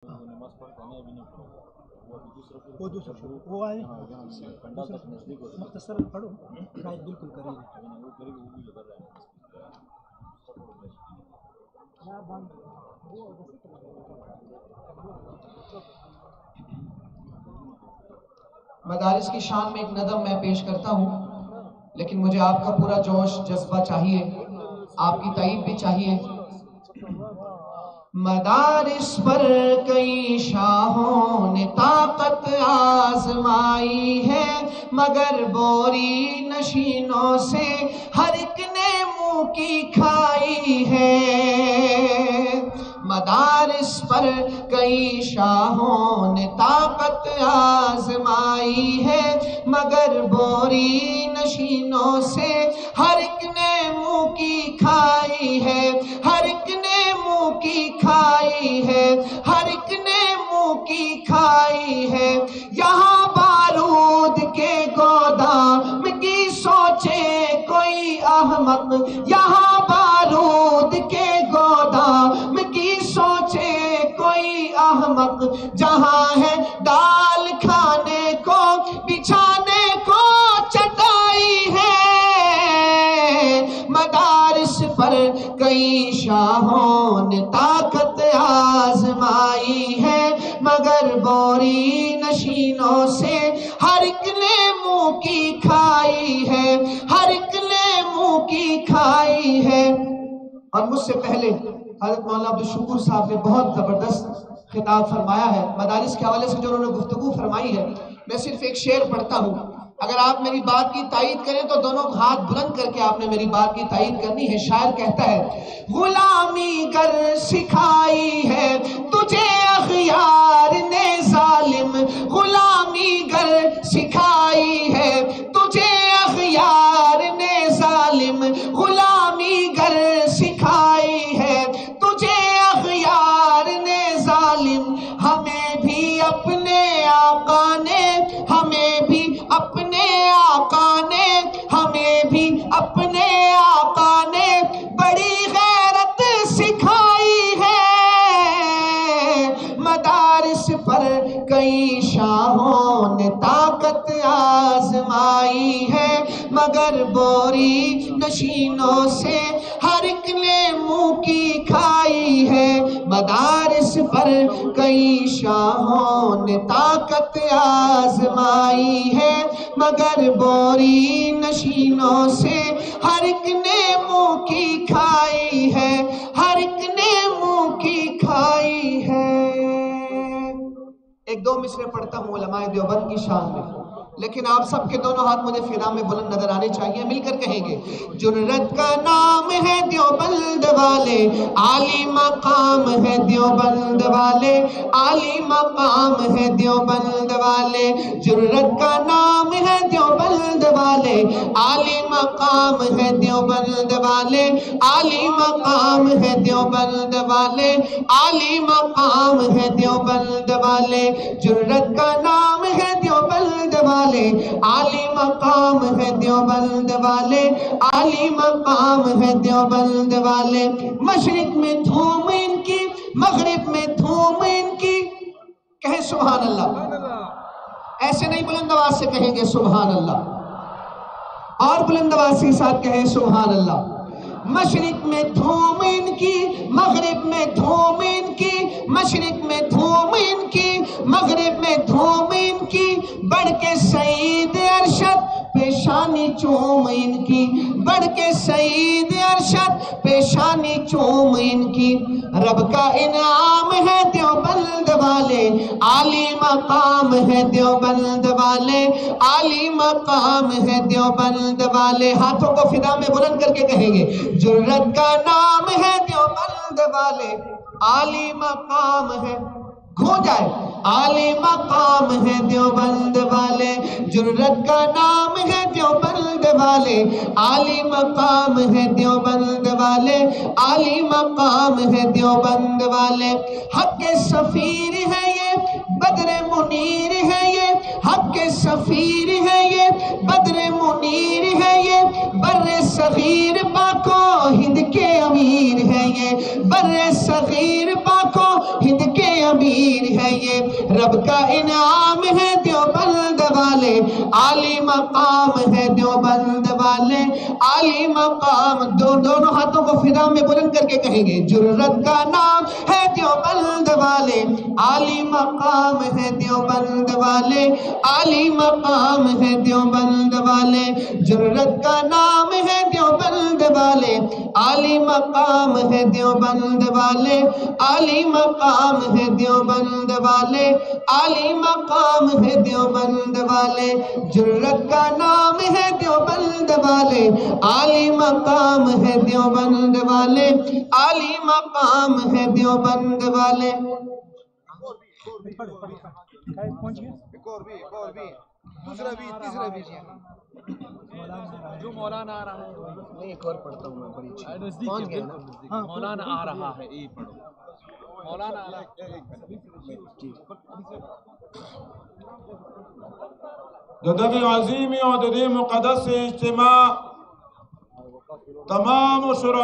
نماز پڑھتے ہیں ابھی نہیں وہ دوسرا شروع وہ آئے مختصر پڑھو شاید بالکل قریب وہ قریب وہ بھی کر رہا مدارس کی شان میں ایک نظم میں پیش کرتا ہوں، لیکن مجھے آپ کا پورا جوش جذبہ چاہیے، آپ کی تائید بھی چاہیے۔ مدارس پر کئی شاہوں نے طاقت آزمائی ہے، مگر بوری نشینوں سے ہر ایک نے منہ کی کھائی ہے۔ مدارس پر کئی شاہوں نے طاقت آزمائی ہے، مگر بوری نشینوں سے ہر ایک نے منہ کی کھائی ہے، ہر ایک نے منہ کی کھائی ہے، ہر ایک نے منہ کی کھائی ہے۔ یہاں بارود کے گودام کی سوچے کوئی احمق، یہاں بارود کے گودام کی سوچے کوئی احمق، جہاں ہے دال کھانے کو بچھانے کو چٹائی ہے۔ مدارس پر کئی شاہوں نے طاقت آزمائی ہے، مگر بوری نشینوں سے ہر ایک نے منہ کی کھائی ہے، ہر ایک نے منہ کی کھائی ہے۔ اور مجھ سے پہلے حضرت مولانا عبدالشکور صاحب نے بہت زبردست خطاب فرمایا ہے مدارس کے حوالے سے جو انہوں نے گفتگو فرمائی ہے۔ میں صرف ایک شعر پڑھتا ہوں، اگر آپ میری بات کی تائید کریں تو دونوں ہاتھ بلند کر کے آپ نے میری بات کی تائید کرنی ہے۔ شاعر کہتا ہے، غلامی گر سکھائی ہے تجھے اغیار نے ظالم، غلامی گر سکھائی ہے تجھے اغیار نے ظالم، غلامی گر سکھائی ہے تجھے اغیار نے ظالم۔ ہمیں بھی اپنے آقا نے، ہمیں بھی اپنے آقا نے، ہمیں بھی اپنے آقا نے بڑی غیرت سکھائی ہے۔ مدارس پر کئی شاہوں نے طاقت آزمائی ہے، مگر بوری نشینوں سے ہر ایک نے منہ کی کھائی ہے۔ مدارس پر کئی شاہوں نے طاقت آزمائی ہے، مگر بوری نشینوں سے ہر ایک نے منہ کی کھائی ہے، ہر ایک نے منہ کی کھائی ہے۔ ایک دو مصرے پڑھتا ہوں علماء دیوبند کی شان میں، لیکن آپ سب کے دونوں ہاتھ مجھے فضا میں بلند نظر آنے چاہیے، مل کر کہیں گے۔ جرت کا نام ہے دیوبند والے، عالی مقام ہے دیوبند والے، عالی مقام ہے دیوبند والے۔ جرت کا نام ہے دیوبند والے، عالی مقام ہے دیوبند والے، عالی مقام ہے دیوبند والے، عالی مقام ہے دیوبند والے۔ جرت کا نام ہے دیوبند والے، عالی مقام ہے دیوبند والے، عالی مقام ہے دیوبند والے۔ مشرق میں دھوم ان کی، مغرب میں دھوم ان کی، کہیں سبحان اللہ۔ ایسے نہیں بلند آواز سے کہیں گے سبحان اللہ، اور بلند آواز کے ساتھ کہیں سبحان اللہ۔ مشرق میں دھوم ان کی، مغرب میں دھوم ان کی، مشرق میں دھوم ان کی، مغرب میں دھوم ان کی، بڑھ کے سعید ارشد پیشانی چوم ان کی، بڑھ کے سعید ارشد پیشانی چوم ان کی۔ رب کا انعام ہے دیوبند والے، عالی مقام ہے دیوبند والے، عالی مقام ہے دیوبند والے۔ ہاتھوں کو فضا میں بلند کر کے کہیں گے، جرت کا نام ہے دیوبند والے، عالی مقام ہے، گھو جائے، عالی مقام ہے دیوبند والے۔ جرت کا نام ہے دیوبند والے، عالی مقام ہے دیوبند والے، عالی مقام ہے دیوبند والے۔ حق کے سفیر ہے یہ، بدر منیر ہے یہ، حق کے سفیر ہے یہ، بدر منیر ہے یہ، بر صغیر پاکو ہند کے امیر ہے یہ، بر صغیر پاکو ہند کے امیر پیر ہے یہ رب کا انعام ہے دیوبند والے عالی مقام ہے دیوبند والے عالی مقام دونوں ہاتھوں کو فضا میں بلند کر کے کہیں گے جرت کا نام ہے دیوبند والے عالی مقام ہے دیوبند والے عالی مقام ہے دیوبند والے جرت کا نام ہے دیوبند والے عالی مقام ہے دیوبند والے عالی مقام ہے دیوبند والے عالی مقام ہے دیوبند والے جرت کا نام ہے دیوبند والے عالی مقام ہے دیوبند والے عالی مقام ہے دیوبند والے دوسرا بھی تیسرا بھی جو مولانا آ رہا ہے میں ایک اور پڑھتا ہوں میں بڑی اچھی پہنچ گیا نا مولانا آ رہا ہے یہ پڑھو مولانا آ رہا ددی عظیمی اور ددی مقدس اجتماع تمام